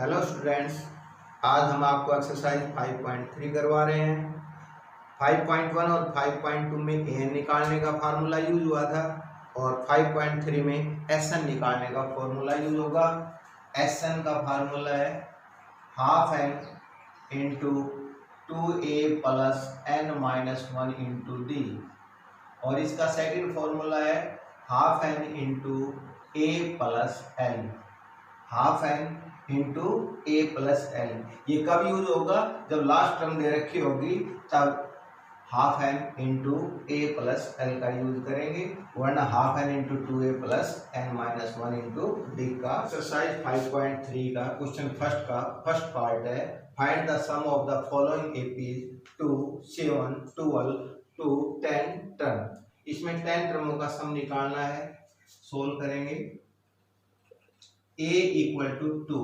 Hello students, आज हम आपको एक्सरसाइज 5.3 करवा रहे हैं। 5.1 और 5.2 में an निकालने का फार्मूला यूज हुआ था और 5.3 में sn निकालने का फार्मूला यूज होगा। sn का फार्मूला है half n into 2a plus n minus 1 into D और इसका सेकेंड फार्मूला है half n into a plus L. Half n into a plus L. ये कब यूज होगा? जब लास्ट टर्म दे रखी होगी तब half n into a plus l का यूज करेंगे, वरना half n into 2a plus n minus 1 into d का। एक्सरसाइज 5.3 का क्वेश्चन फर्स्ट पार्ट है find the sum of the following APs 2, 7, 12 to 10 term. इसमें 10 टर्मों का सम निकालना है। सोल्व करेंगे। a equal to 2,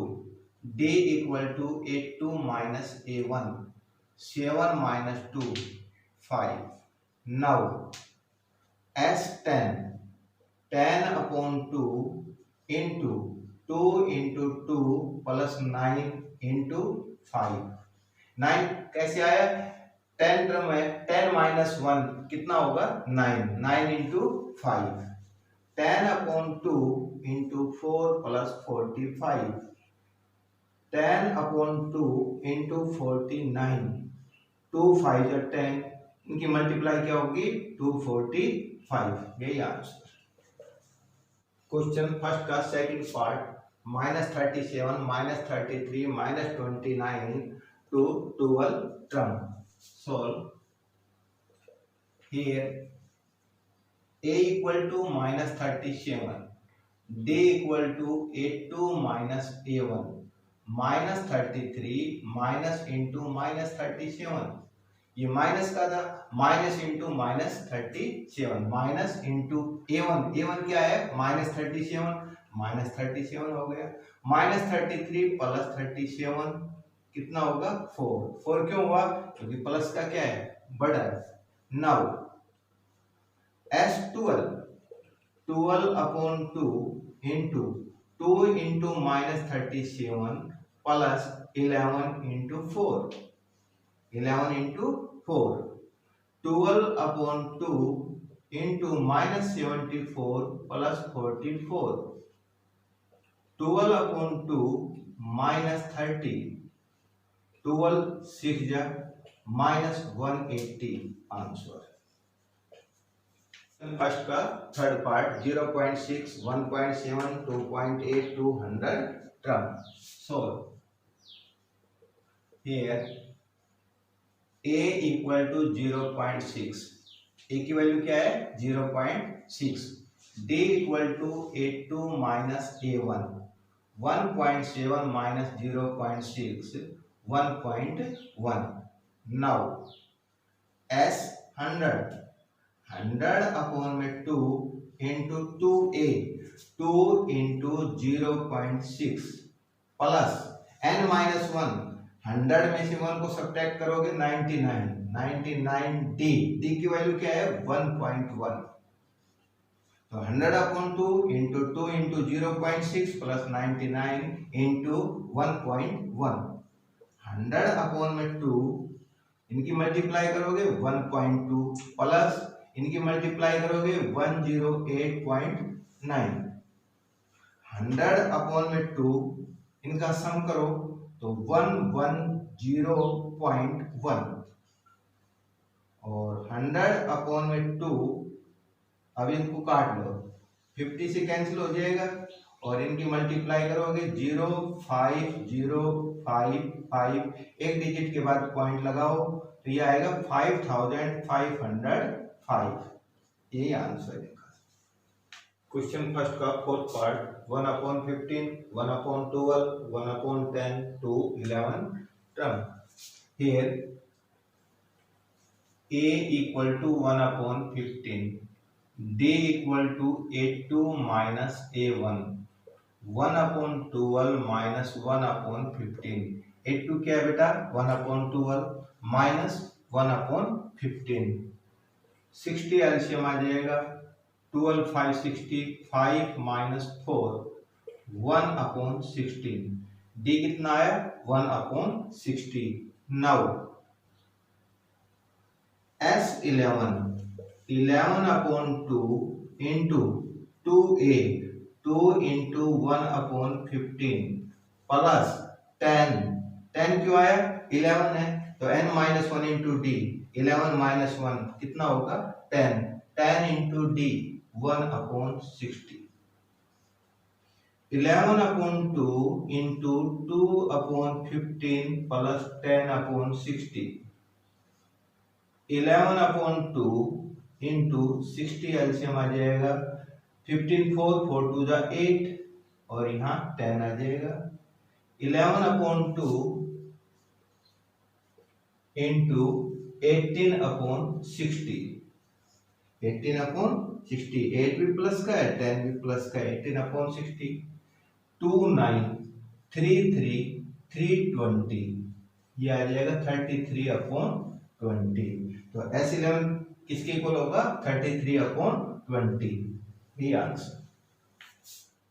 d equal to a2 minus a1, 7 minus 2, 5. Now, s10, 10 upon 2 into 2 into 2 plus 9 into 5. 9 कैसे आया? 10 term है, 10 minus 1 कितना होगा? 9, 9 into 5. 10 upon 2 into 4 plus 45. 10 upon 2 into 49. 2 5 या 10, इनकी मल्टीप्लाई क्या होगी? 245। यही आंसर। क्वेश्चन फर्स्ट का second part -37, -33, -29 to 12 term. Solve. Here a equal to -37, d equal to a2 minus a1, -33 minus into -37। ये माइनस का था, minus into -37, minus into a1, a1 क्या है? -37 हो गया। -33 प्लस 37 कितना होगा? 4। 4 क्यों हुआ? क्योंकि प्लस का क्या है? बड़ा है। Now S12, 12 upon 2 into 2 into -37 plus 11 into 4. 11 into 4. 12 upon 2 into -74 plus 44. 12 upon 2 minus 30. 12 6 जा minus 180 आंसर। फर्स्ट का third part 0.6, 1.7, 2.8 to 100 term. Solve. Here a equal to 0.6, a की वैल्यू क्या है? 0.6। d equal to a2 minus a1, 1.7 minus 0.6, 1.1। Now s 100 upon में 2 into 2a, 2 into 0.6 plus n minus 1, 100 में से 1 को subtract करोगे 99 d की वैल्यू क्या है? 1.1। तो 100 upon 2 into 2 into 0.6 plus 99 into 1.1। 100 upon में 2, इनकी मल्टीप्लाई करोगे 1.2 प्लस इनकी मल्टीप्लाई करोगे 108.9। 100 अपॉन में 2, इनका सम करो तो 110.1 और 100 अपॉन में 2, अब इनको काट लो, 50 से कैंसिल हो जाएगा और इनकी मल्टीप्लाई करोगे 05055, एक डिजिट के बाद पॉइंट लगाओ तो ये आएगा 5505। यही आंसर है। क्वेश्चन फर्स्ट का fourth part 1/15, 1/12, 1/10 to 11 term. Here a equal to 1/15, d equal to a2 minus a1, 1/12 minus 1/15। a2 क्या है बेटा? 1/12 माइनस 1/15। 60 एलसीएम आ जाएगा, 12 5 60, 5 minus 4, 1/16। डी कितना आया 1/60। Now S11/2 into 2a 2 into 1/15 plus 10 क्यों आया 11 है तो n-1 इंटू डी 11 - 1 कितना होगा 10 into D 1/60 11/2 into 2/15 plus 10/60 11/2 into 60 LCM आ जाएगा 15 4 2 8 और यहाँ 10 आ जाएगा 11/2 इंटू 18/60 18/60 8 भी प्लस का है 10 भी प्लस का है 18/60 29 33 320 ये आ जाएगा 33/20 तो S11 किसके इक्वल होगा 33/20 ये आंसर।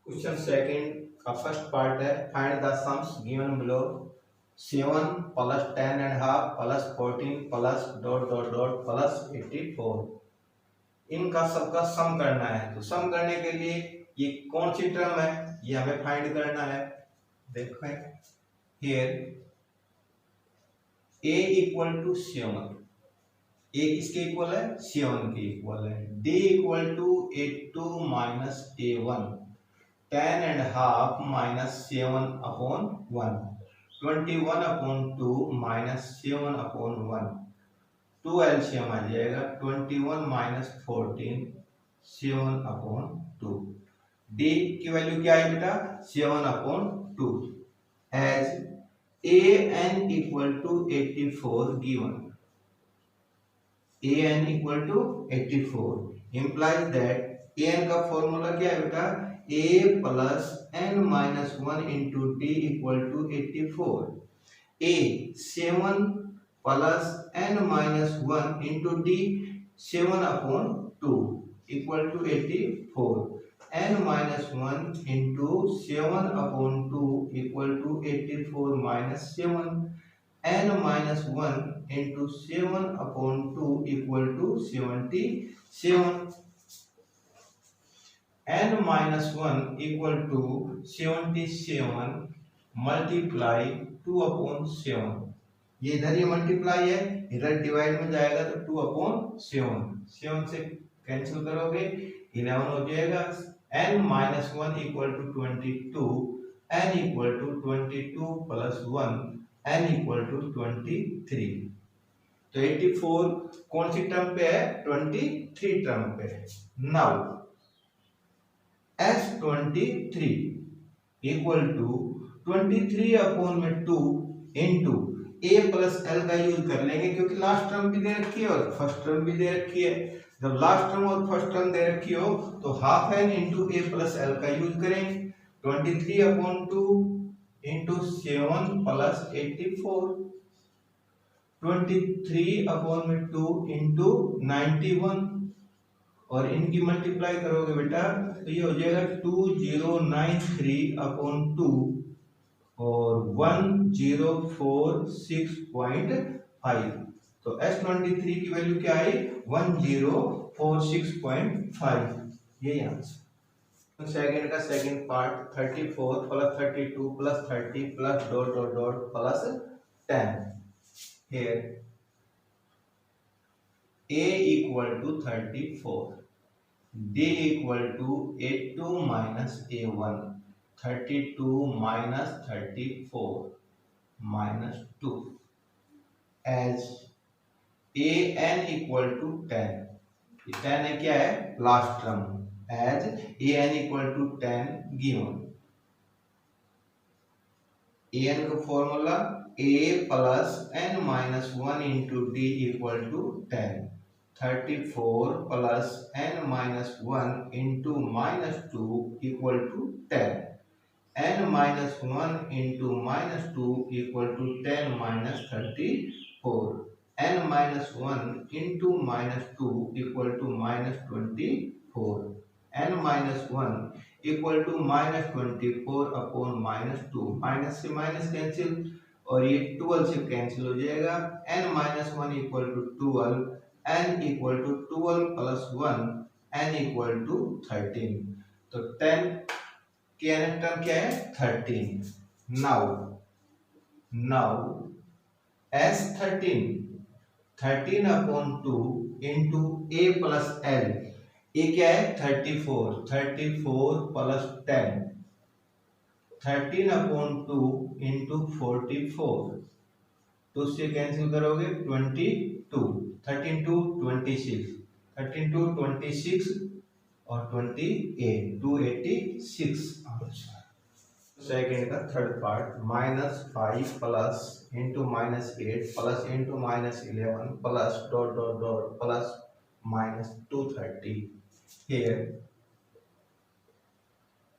क्वेश्चन सेकंड का फर्स्ट पार्ट है find the sums given below 7 plus 10.5 plus 14 plus ... plus 84 इनका सबका सम करना है तो सम करने के लिए ये कौन सी टर्म है ये हमें फाइंड करना है। देखो here a equal to 7 a किसके इक्वल है 7 के इक्वल है d equal to a2 minus a1 10.5 minus 7/1 21/2 minus 7/1 2 LCM आ जाएगा 21 माइनस 14 7/2 d की वैल्यू क्या है बेटा 7/2 as an equal to 84 given an equal to 84 implies that an का फॉर्मूला क्या है बेटा a plus n-1 into d equal to 84 a 7 plus n-1 into d 7/2 equal to 84 n-1 into 7/2 equal to 84 minus 7 n-1 into 7/2 equal to 77 n-1 equal to 77 multiply 2/7 ये इधर ये multiply है इधर divide में जाएगा तो 2/7 7 से कैंसिल करोगे 11 हो जाएगा n-1 equal to 22 n equal to 22 plus 1 n equal to 23 तो 84 कौन सी टर्म पे है 23 टर्म पे है। Now S23 equal to 23/2 into a plus l का यूज कर लेंगे क्योंकि लास्ट टर्म भी दे रखी है और फर्स्ट टर्म भी दे रखी है। जब लास्ट टर्म और फर्स्ट टर्म दे रखी हो तो half n into a plus l का यूज करेंगे 23/2 इंटू 7 प्लस 84 23/2 इंटू 91 और इनकी मल्टीप्लाई करोगे बेटा तो ये हो जाएगा 2093/2 और 1046.5 तो S23 की वैल्यू क्या आई 1046.5 यही आंसर। सेकंड का second part 34 plus 32 plus 30 plus ... plus 10 here a equal to 34 d equal to a2 minus a1 32 minus 34 minus 2 as an equal to 10 10 है क्या है last term as an equal to 10 given an का formula a plus n-1 into d equal to 10 34 plus n-1 into -2 equal to 10 n-1 into -2 equal to 10 minus 34 n-1 into -2 equal to -24 n-1 equal to -24 upon -2, minus से minus cancel और ये 12 से cancel हो जाएगा। n-1 equal to 12, n equal to 12 plus 1, n equal to 13। तो 10 के nth term क्या है 13। Now S13 upon 2 into a plus l, ये क्या है 34 प्लस 10, 13 अपॉन 2 इंटू 44, तो उससे कैंसिल करोगे 22, 13 टू 26, 13 टू 26 और 28, 286 आंसर। सेकेंड का third part, -5 plus into -8 plus into -11 plus dot dot dot plus -230। Here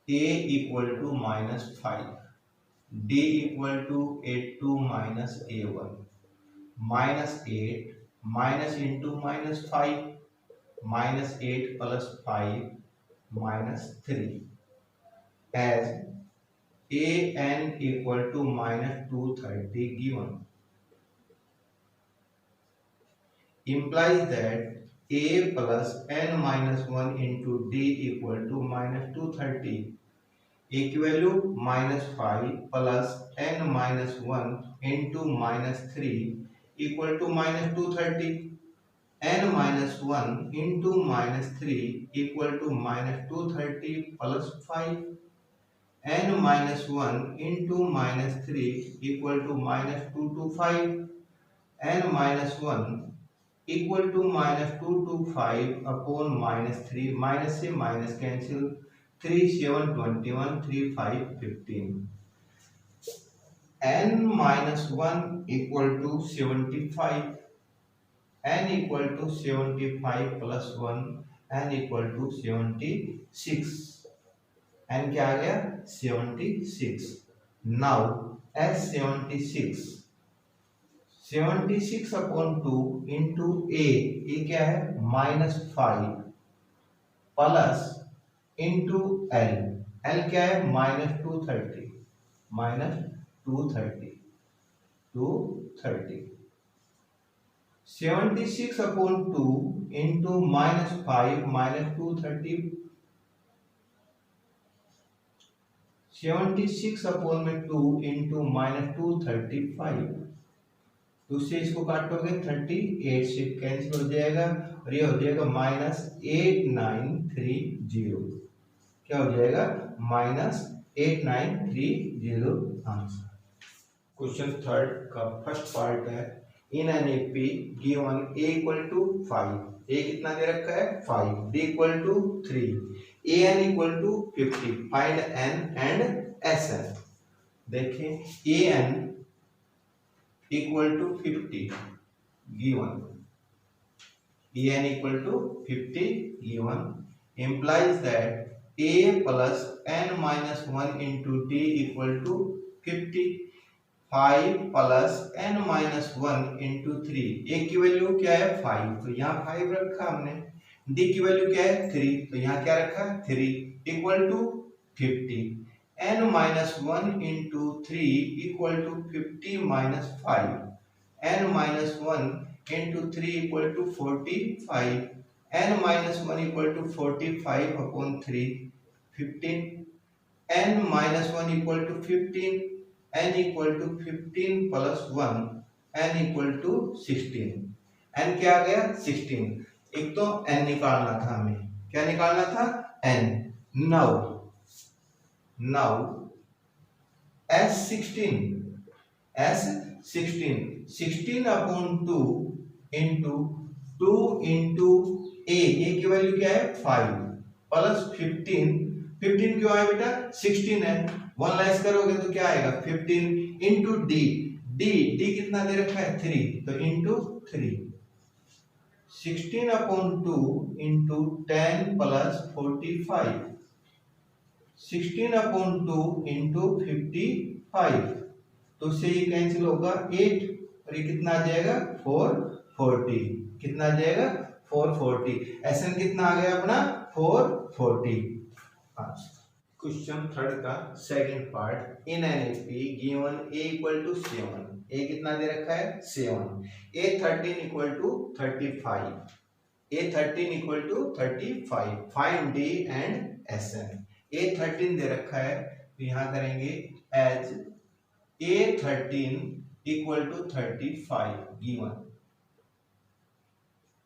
a equal to -5, d equal to 8 minus a1, -8 minus into -5, -8 plus 5 -3, as an equal to -230 given, implies that a plus n-1 into d equal to -230, a की value -5 plus n-1 into -3 equal to -230, n-1 into -3 equal to -230 plus 5, n-1 into -3 equal to -225, n-1 equal to -225 upon -3, minus से minus cancel, 3 7 21, 3 5 15, n-1 equal to 75, n equal to 75 plus 1, n equal to 76, n क्या आ गया 76। Now S76 upon 2 into ए क्या है -5 plus into L क्या है -230, 76 upon 2 into -5 -230, 76 upon में 2 into -235, तो उससे इसको काटोगे 38 से कैंसिल हो जाएगा और ये हो जाएगा -8930, क्या हो जाएगा -8930 आंसर। क्वेश्चन थर्ड का फर्स्ट पार्ट है, in an AP given a equal to 5, a कितना दे रखा है 5, d equal to 3, an equal to 50, find n and sn। देखें an equal to 50 given, an equal to 50 given implies that a plus n-1 into d equal to 50, 5 plus n-1 into 3, a की value क्या है 5, तो यहाँ 5 रखा हमने, d की value क्या है 3, तो यहाँ क्या रखा 3 equal to 50, n-1 into 3 equal to 50 minus 5, n-1 into 3 equal to 45, n-1 equal to 45 upon 3, 15, n-1 equal to 15, n equal to 15 plus 1, n equal to 16, n क्या आ गया 16। एक तो n निकालना था हमें, क्या निकालना था n। Now S16 upon 2 into 2 into A की वैल्यू क्या है 5 प्लस 15 क्यों आया बेटा 16 है, 1 लेस करोगे तो क्या आएगा 15 इंटू डी कितना दे रखा है 3, तो into 3, 16 upon 2 into 10 plus 45, 16 upon 2 into 55, तो उससे ये कैंसिल होगा 8 और ये कितना आ जाएगा 440, कितना आ जाएगा 440, एसएन कितना आ गया अपना 440। क्वेश्चन थर्ड का second part, in an AP given A equal to 7, A कितना दे रखा है 7, A 13 equal to 35, A 13 equal to 35, find D and S N. A 13 दे रखा है तो यहाँ करेंगे as A 13 equal to 35 given,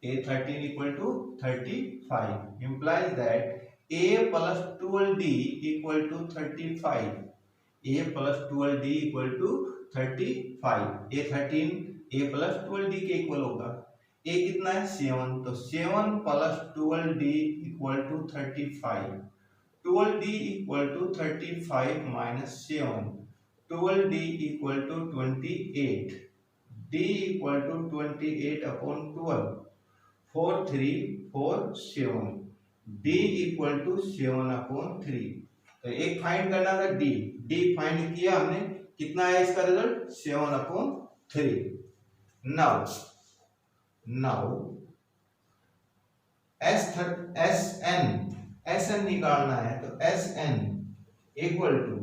a 13 equal to 35 implies that a plus 12d equal to 35, a plus 12d equal to 35, a 13 a plus 12d के equal होगा, a कितना है 7, तो 7 plus 12d equal to 35, 12d equal to 35 minus 7, 12d equal to 28, d equal to 28 upon 12, 4 3 4 7, d equal to 7/3। तो एक find करना था d, d find किया हमने, कितना है इसका रिजल्ट 7/3। नाउ SN निकालना है, तो SN इक्वल टू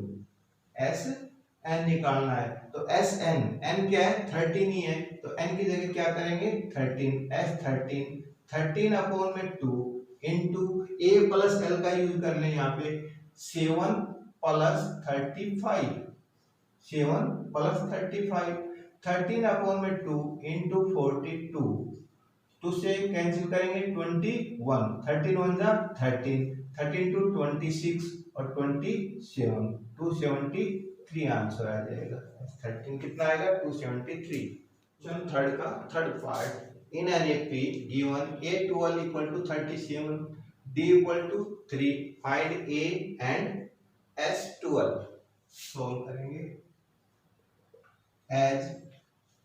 SN निकालना है, तो SN n क्या है 13 ही है, तो n की जगह क्या करेंगे 13, S13/2 into a plus l का यूज कर लें यहाँ पे 7 प्लस 35, 7 प्लस 35, 13/2 इंटू 42, 2 से कैंसिल करेंगे 21, 13 1 जा 13, 13 टू 26 और 27, 273 आंसर आ जाएगा। 13 कितना आएगा 273। क्वेश्चन थर्ड का third part, in an AP given A12 equal to 37, D equal to 3, find A and S12। Solve करेंगे as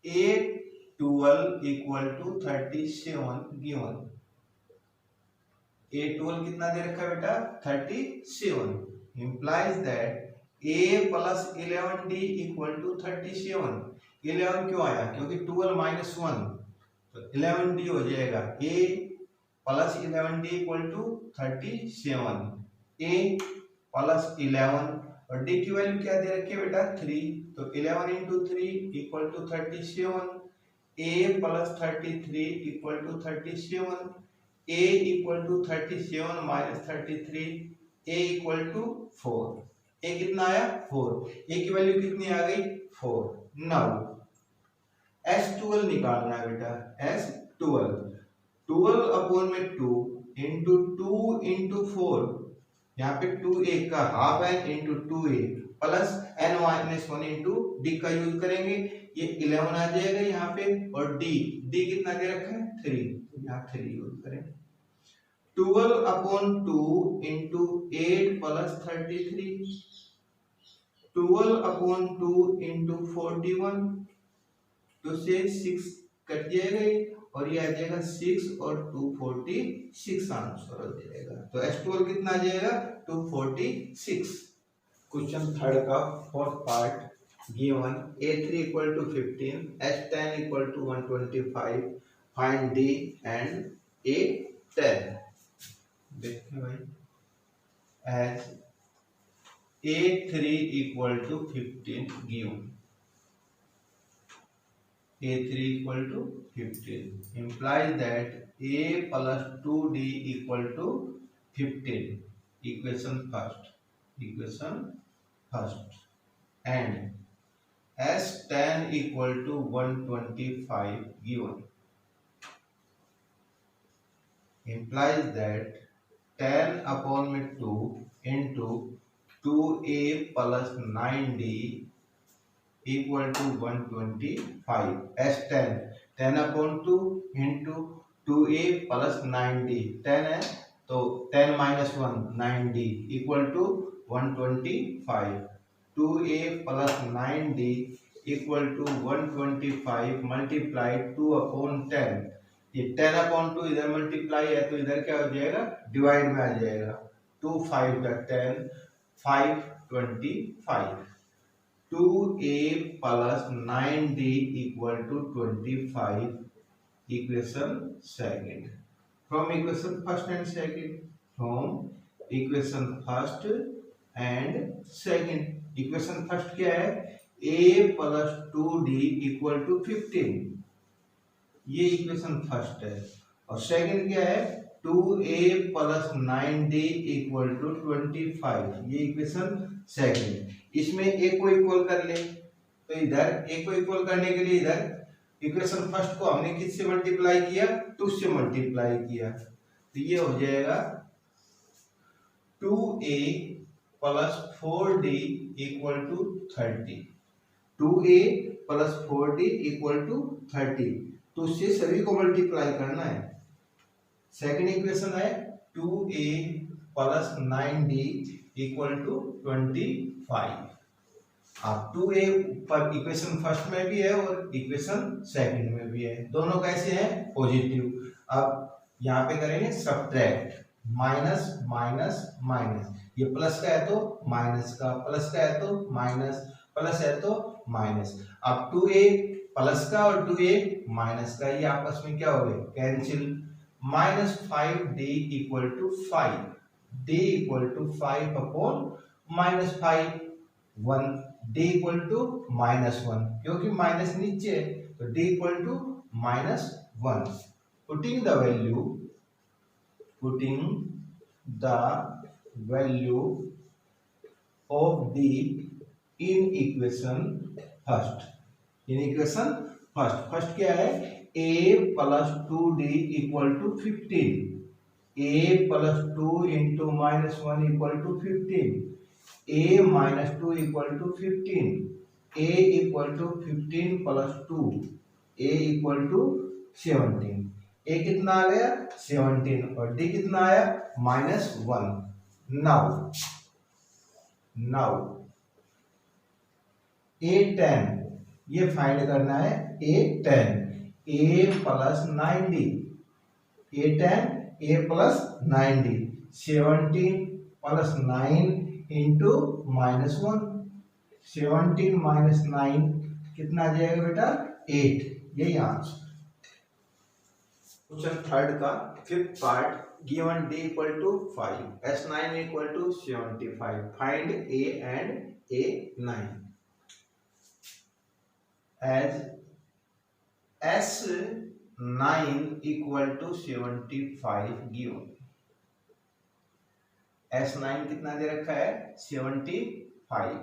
A12 equal to 37 given, A12 कितना दे रखा है बेटा 37, implies that A plus 11D equal to 37, 11 क्यों आया क्योंकि 12 माइनस 1, तो 11D हो जाएगा, A plus 11D equal to 37, A plus 11 और D की वैल्यू क्या दे रखी है बेटा 3, तो 11 into 3 equal to 37, A plus 33 equal to 37, A equal to 37 minus 33, A equal to 4, A कितना आया 4, A की वैल्यू कितनी आ गई 4। नाउ S12 निकालना है बेटा, S12 12/2 इंटू 2 इंटू 4, यहाँ पे 2a का हाफ है into 2a plus n-1 into d का यूज करेंगे, ये 11 आ जाएगा यहाँ पे, और d कितना दे रखा है 3, यहाँ 3 यूज करेंगे। 12/2 इंटू 8 प्लस 33, 12/2 इंटू 41, तो से 6 कट जाएगा और ये आ जाएगा 6 और 246 आंसर हो जाएगा। तो S12 कितना आ जाएगा 246। क्वेश्चन थर्ड का fourth part, given A3 equal to 15, S10 equal to 125, find D and A10। देखते भाई, as A3 equal to 15 given, A3 equal to 15 implies that A plus 2D equal to 15, equation first, and S10 equal to 125 given implies that 10/2 into 2A plus 9D equal to 125, S10 10/2 into 2a plus 9d, 10 है तो 10 minus 1 9d equal to 125, 2a plus 9d equal to 125 multiplied 2/10, ये 10/2 इधर multiply है तो इधर क्या हो जाएगा डिवाइड में आ जाएगा, 2 5 10, 5 25, 2a plus 9d equal to 25, equation second। From equation first and second, from equation first and second. Equation first क्या है, a plus 2d equal to 15, ये इक्वेशन फर्स्ट है। और सेकंड क्या है, 2a plus 9d equal to 25, ये equation second. इसमें a को इक्वल कर ले, तो इधर a को इक्वल करने के लिए इधर इक्वेशन फर्स्ट को हमने किससे मल्टीप्लाई किया, 2 से मल्टीप्लाई किया, तो ये हो जाएगा 2a plus 4d equal to 30, 2a plus 4d equal to 30, तो उससे सभी को मल्टीप्लाई करना है। सेकंड इक्वेशन है 2a plus 9d equal to 25। अब 2a पर इक्वेशन फर्स्ट में भी है और इक्वेशन सेकंड में भी है, दोनों कैसे हैं, पॉजिटिव। अब यहाँ पे करेंगे सब्ट्रैक्ट, माइनस माइनस माइनस, ये प्लस का है तो माइनस का, प्लस का है तो माइनस, प्लस है तो माइनस। अब 2a प्लस का और 2a माइनस का, ये आपस में क्या हो गए, cancel. Minus 5d equal to 5, d equal to 5 upon minus 5, 1, d equal to -1, क्योंकि माइनस नीचे है तो d equal to -1। Putting the value of d in equation first क्या है, a plus 2d equal to 15, a plus 2 into -1 equal to 15, a minus 2 equal to 15, a equal to 15 plus 2, a equal to 17, a कितना आ गया 17 और d कितना आया -1। Now a10 ये find करना है, a10, a plus 9d, a10 a plus 9d, 17 plus 9 into -1, 17 minus 9 कितना आ जाएगा बेटा 8, यही आंसर। क्वेश्चन थर्ड का fifth part, given d equal to 5, s9 equal to 75, find a and a9। as s9 equal to 75 given, s9 कितना दे रखा है 75,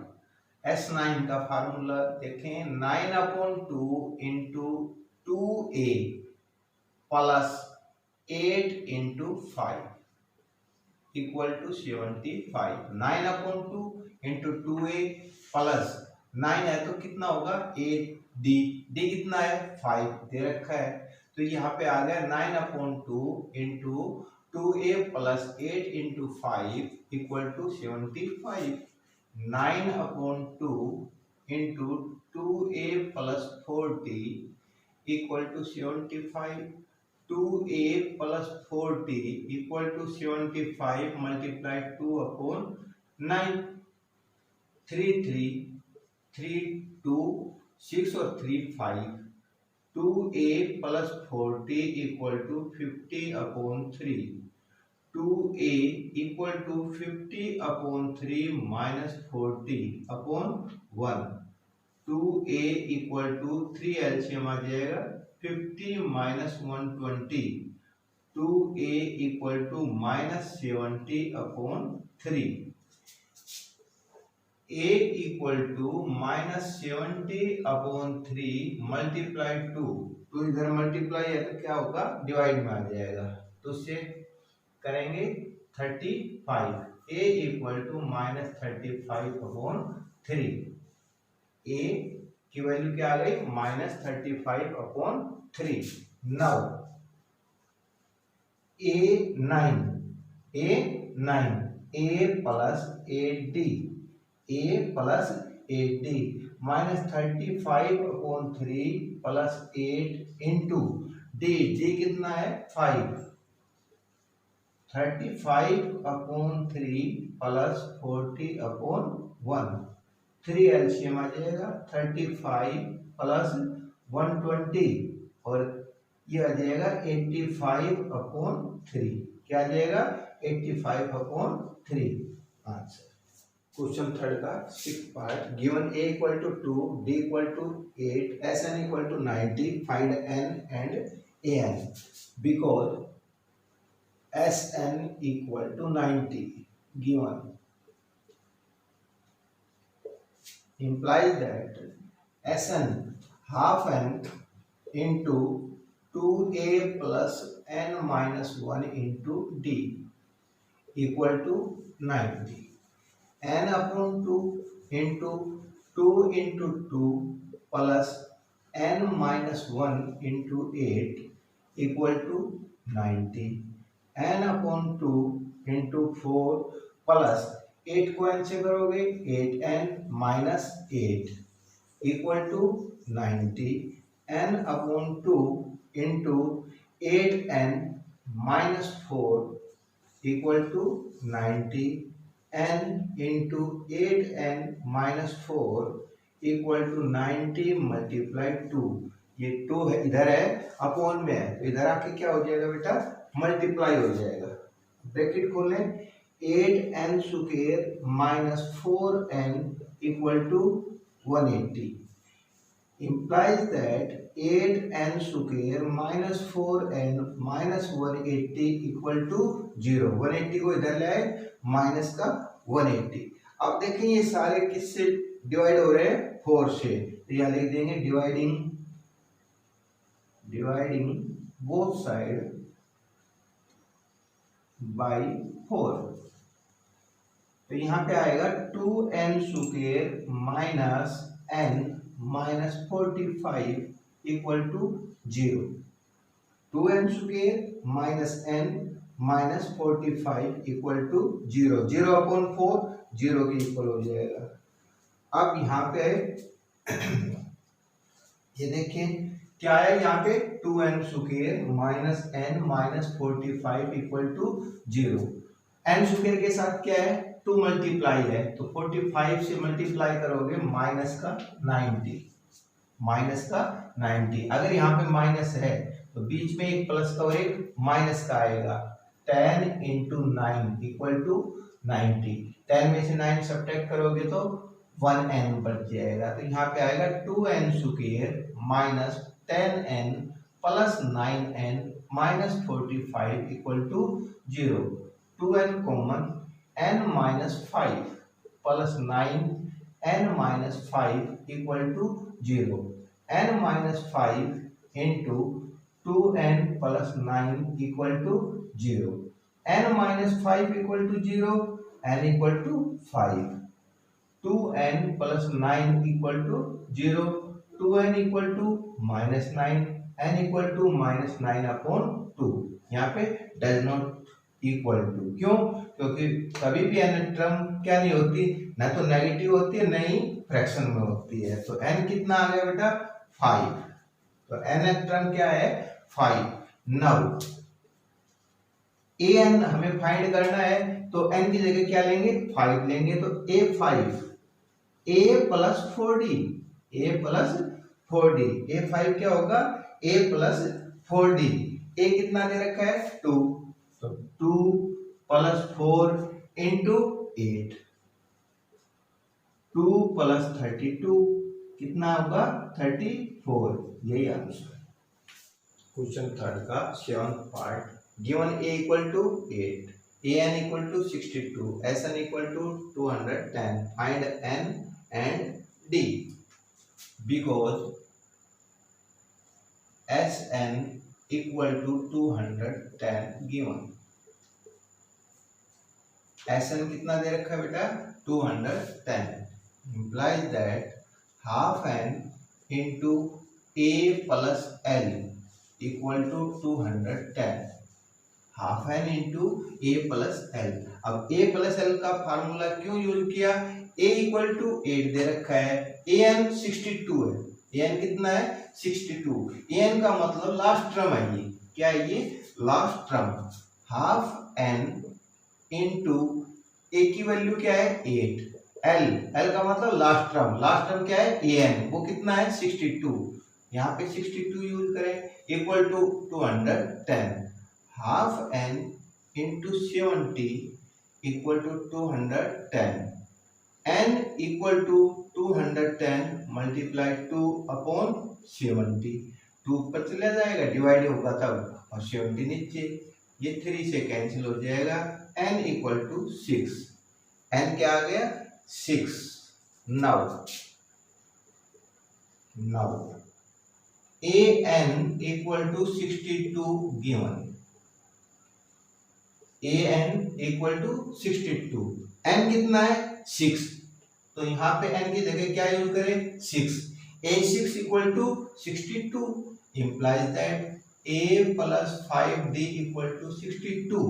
s9 का फार्मूला देखें, 9/2 into 2a plus 8 into 5 equal to 75, 9/2 into 2a plus 9 है तो कितना होगा 8d, d कितना है 5 दे रखा है, तो यहाँ पे आ गया 9/2 into 2a plus 8 into 5 equal to 75, 9/2 into 2a plus 4d equal to 75, 2a plus 4d equal to 75 multiply 2/9, 3 2 6 और 3 5, 2a plus 4d equal to 50/3, 2a equal to 50/3 minus 40/1, 2a equal to 3 LCM आ जाएगा 50 minus 120, 2a equal to -70/3, a equal to -70/3 multiply 2 इधर multiply है तो क्या होगा divide में आ जाएगा, तो उससे करेंगे 35, a इक्वल टू -35/3, a की वैल्यू क्या आ गई -35/3। Now a9 a plus 8d, a plus 8d -35/3 plus 8 into d कितना है 5, 35/3 प्लस 40/1, 3 एलसीएम आ जाएगा 35 प्लस 120 और ये आ जाएगा 85/3, क्या आ जाएगा 85/3 आंसर। क्वेश्चन थर्ड का 6th part given a equal to 2 d equal to 8 sn equal to 90 find n and an because sn equal to 90 given implies that sn half n into 2a plus n minus 1 into d equal to 90 n upon 2 into 2 into 2 plus n minus 1 into 8 equal to 90 n upon 2 into 4 plus 8 को n से करोगे 8n minus 8 equal to 90 n upon 2 into 8n minus 4 equal to 90 n into 8n minus 4 equal to 90 multiply 2 ये 2 है इधर है upon में है तो इधर आके क्या हो जाएगा बेटा मल्टीप्लाई हो जाएगा ब्रैकेट खोल लें 8n square minus 4n equal to 180 implies that 8n square minus 4n minus 180 equal to 0 180 को इधर ले आए माइनस का 180 अब देखें ये सारे किससे डिवाइड हो रहे हैं 4 से तो यहाँ लिख देंगे डिवाइडिंग बोथ साइड बाय 4 तो यहाँ पे आएगा 2n square minus n minus 45 equal to 0 2n square minus n minus 45 equal to 0 0 upon 4 0 के इक्वल हो जाएगा अब यहाँ पे ये देखिए क्या है यहाँ पे 2n square minus n minus 45 equal to 0 n square के साथ क्या है 2 मल्टीप्लाई है तो 45 से मल्टीप्लाई करोगे माइनस का 90 अगर यहाँ पे माइनस है तो बीच में एक प्लस का और एक माइनस का आएगा 10 into 9 इक्वल टू 90 10 में से 9 सब्ट्रैक्ट करोगे तो 1n बच जाएगा तो यहाँ पे आएगा 2n square minus 10n plus 9n minus 45 equal to 0 2n common n minus 5 plus 9 n minus 5 equal to 0 n minus 5 into 2n plus 9 equal to 0 n minus 5 equal to 0 n equal to 5 2n plus 9 equal to 0 2n equal to minus 9 n equal to minus 9 upon 2 यहाँ पे does not equal to क्यों क्योंकि कभी भी n term क्या नहीं होती ना तो नेगेटिव होती है नहीं फ्रैक्शन में होती है तो n कितना आ गया बेटा 5 तो n टर्म क्या है 5 नाउ an हमें फाइंड करना है तो n की जगह क्या लेंगे 5 लेंगे तो a प्लस 4d a5 क्या होगा a प्लस 4d a कितना दे रखा है 2 तो 2 प्लस 4 इंटू 8 2 प्लस 32 कितना होगा 34 यही आंसर क्वेश्चन थर्ड का 7th part given a equal to 8 an equal to 62 sn equal to 210 find n and d because sn equal to 210 given sn कितना दे रखा है बेटा 210 implies that half n into a plus l equal to 210 half n into a plus L अब a plus l का formula क्यों use किया a equal to 8 दे रखा है an 62 है an कितना है 62 an का मतलब लास्ट टर्म है ये क्या है ये last term half n into a की वैल्यू क्या है 8 l का मतलब लास्ट टर्म क्या है an वो कितना है 62 यहाँ पे 62 यूज करें equal to 210 half n into 70 equal to 210 n equal to 210 multiply 2 upon 70। 2 ऊपर चला जाएगा, डिवाइड होगा तब, और 70 नीचे, ये 3 से कैंसिल हो जाएगा। n इक्वल टू 6, n क्या आ गया 6। Now an equal to 62 given, an equal to 62, n कितना है 6, तो यहाँ पे n की जगह क्या यूज करें 6। a6 equal to 62 implies that a plus 5d equal to 62,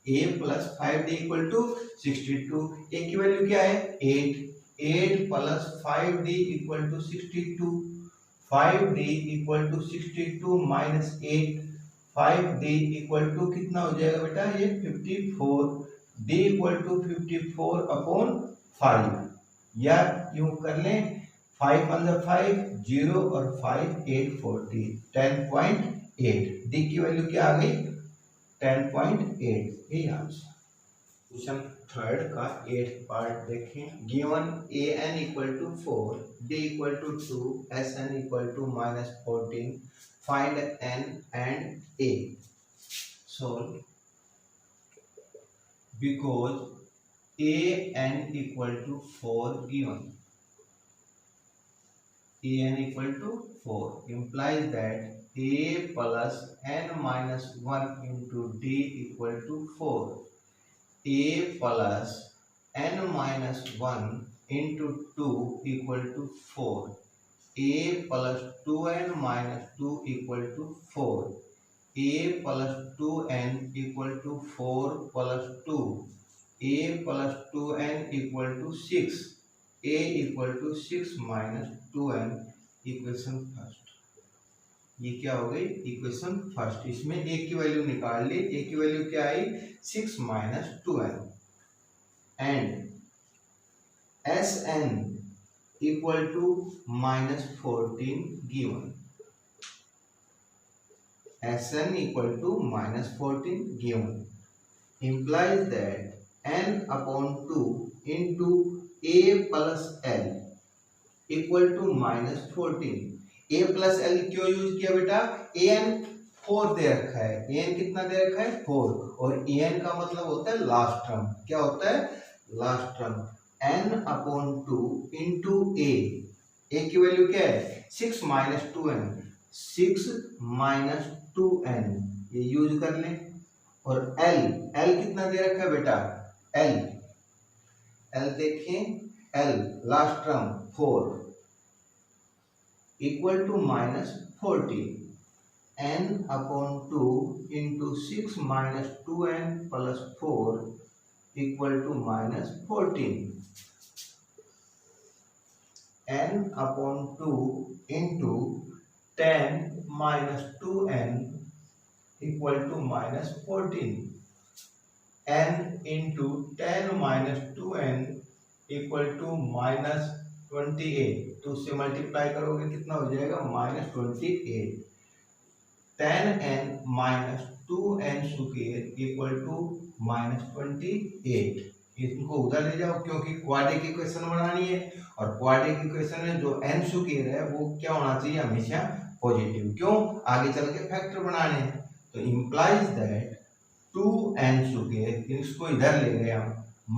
a plus 5d equal to 62। a की वैल्यू क्या है 8, 8 plus 5d equal to 62, 5d equal to 62 minus 8, 5d equal to कितना हो जाएगा बेटा ये 54, d इक्वल टू 54 अपॉन 5, या यूं कर लें 5 × 5 0 और 5 8 40, 10.8, d की वैल्यू क्या आ गई 10.8। यही आंसर। क्वेश्चन थर्ड का 8th पार्ट देखें। Given an equal to 4, d equal to 2, sn equal to -14, find n and a। Solve. Because an equal to 4 given, an equal to 4 implies that a plus n minus 1 into d equal to 4, a plus n minus 1 into 2 equal to 4, a plus 2n minus 2 equal to 4, a plus 2n equal to 4 plus 2, a plus 2n equal to 6, a equal to 6 minus 2n, equation first. ये क्या हो गई equation first. इसमें a की value निकाल ली, a की value क्या आई 6 minus 2n, and Sn equal to -14 given, Sn equal to -14 given implies that n upon 2 into a plus l equal to -14। a plus l क्यों यूज किया बेटा, an 4 दे रखा है, an कितना दे रखा है 4, और an का मतलब होता है लास्ट टर्म। क्या होता है last term, n upon 2 into a की वैल्यू क्या है 6 minus 2n, 6 minus 2n, ये यूज कर लें। और l कितना दे रखा है बेटा, l देखें, l last term 4 equal to -14, n upon 2 into 6 minus 2n plus 4 equal to -14, n upon 2 into 10 minus 2n equal to -14, n into 10 minus 2n equal to -28। तो उससे मल्टीप्लाई करोगे कितना हो जाएगा -28, 10n minus 2n square equal to -28। इनको उधर ले जाओ क्योंकि क्वाड्रेटिक इक्वेशन बनानी है, और क्वाड्रेटिक इक्वेशन में जो n स्क्वायर है वो क्या होना चाहिए हमेशा पॉजिटिव, क्यों आगे चल के फैक्टर बनाने हैं। तो इंप्लाइज दैट 2n स्क्वायर, इसको इधर ले गए हम,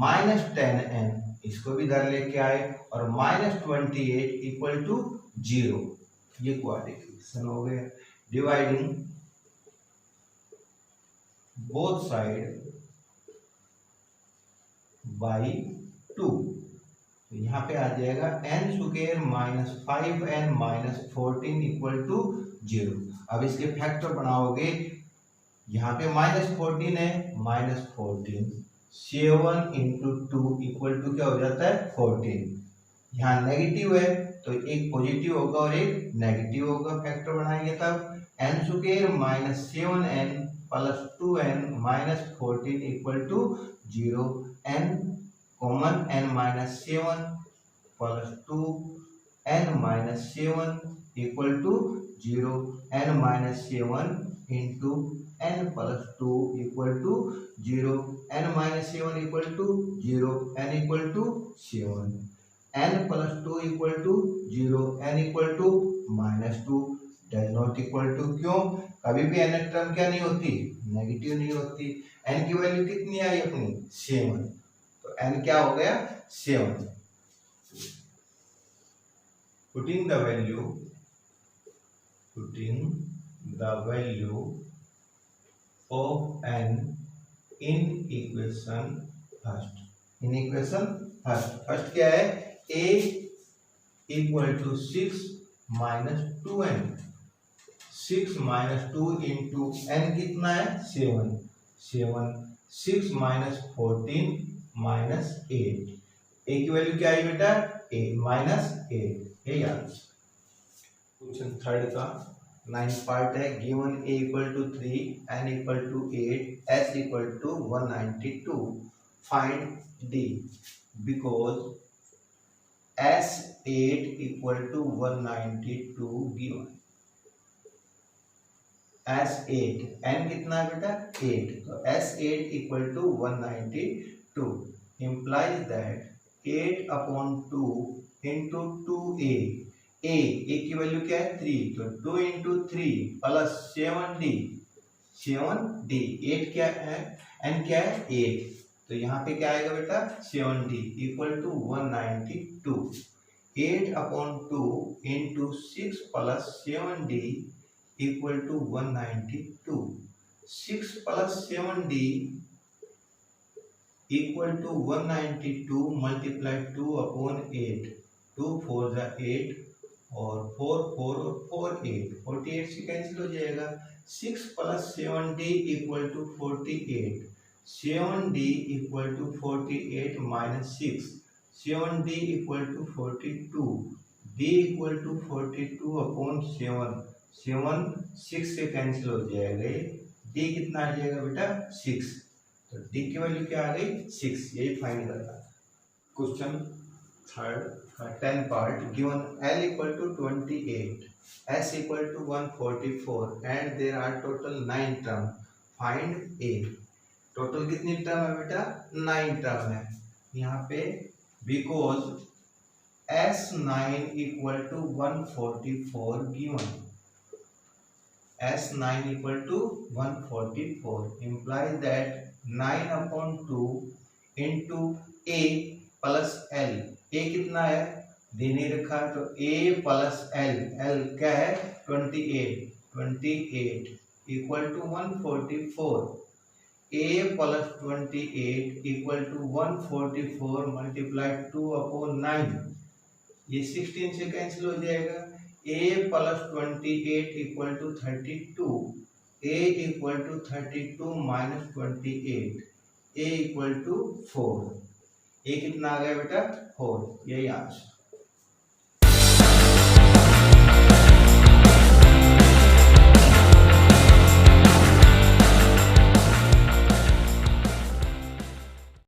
-10n इसको भी इधर लेके आए, और -28 इक्वल टू 0। ये क्वाड्रेटिक इक्वेशन हो गया। डिवाइडिंग बोथ साइड बाई 2, तो यहाँ पे आ जाएगा n square -5n -14 equal to 0। अब इसके फैक्टर बनाओगे, यहाँ पे -14 है, -14 7 इंटू 2 इक्वल टू क्या हो जाता है 14। यहाँ नेगेटिव है तो एक पॉजिटिव होगा और एक नेगेटिव होगा, फैक्टर बनाएंगे तब n square -7n plus 2n -14 equal to 0, n common n -7 plus 2 n -7 equal to 0, n -7 into n plus 2 equal to 0, n minus 7 equal to 0, n equal to 7, n plus 2 equal to 0, n equal to -2, does not equal to. क्यों? कभी भी n term क्या नहीं होती, negative नहीं होती। n की value कितनी आई अपनी 7, तो n क्या हो गया 7। Putting the value of n in equation first क्या है, a equal to 6 minus 2n, 6 minus 2 into n कितना है 7, 6 माइनस 14 माइनस 8, a की वैल्यू क्या है बेटा 8 माइनस 8, यही आंसर। क्वेश्चन थर्ड का 9 पार्ट है। Given a equal to 3, n equal to 8, s equal to 192, find d because s8 equal to 192 given. s8 n कितना है बेटा 8, तो s8 equal to 192 implies that 8 upon 2 into 2a, a की value क्या है 3, तो 2 इंटू 3 प्लस 7d, 8 क्या है, n क्या है 8, तो यहाँ पे क्या आएगा बेटा 7d equal to 192, 8 upon 2 into 6 plus 7d equal to 192, 6 plus 7d equal to 192 multiply 2 upon 8, 2 4 जा 8 और 4 4 और 4 8, 48 से कैंसिल हो जाएगा। 6 plus 7d equal to 48, 7d equal to 48 minus 6, 7d equal to 42, d equal to 42 upon 7, 7 6 से cancel हो जाएगा, d कितना आ जाएगा बेटा 6, तो d की वैल्यू क्या आ गई 6, यही फाइंड करना। Question third 10 part. Given l equal to 28, s equal to 144 and there are total 9 term, find a। Total कितनी टर्म है बेटा 9 टर्म है यहाँ पे, because s9 equal to 144 given, s9 equal to 144 implies that 9 upon 2 into a plus l, a कितना है दे नहीं रखा, तो a प्लस l, l क्या है 28 equal to 144, a plus 28 equal to 144 multiply 2 upon 9, ये 16 से कैंसिल हो जाएगा। a plus 28 equal to 32, a equal to 32 minus 28, a equal to 4, ये कितना आ गया बेटा 4, यही आंसर।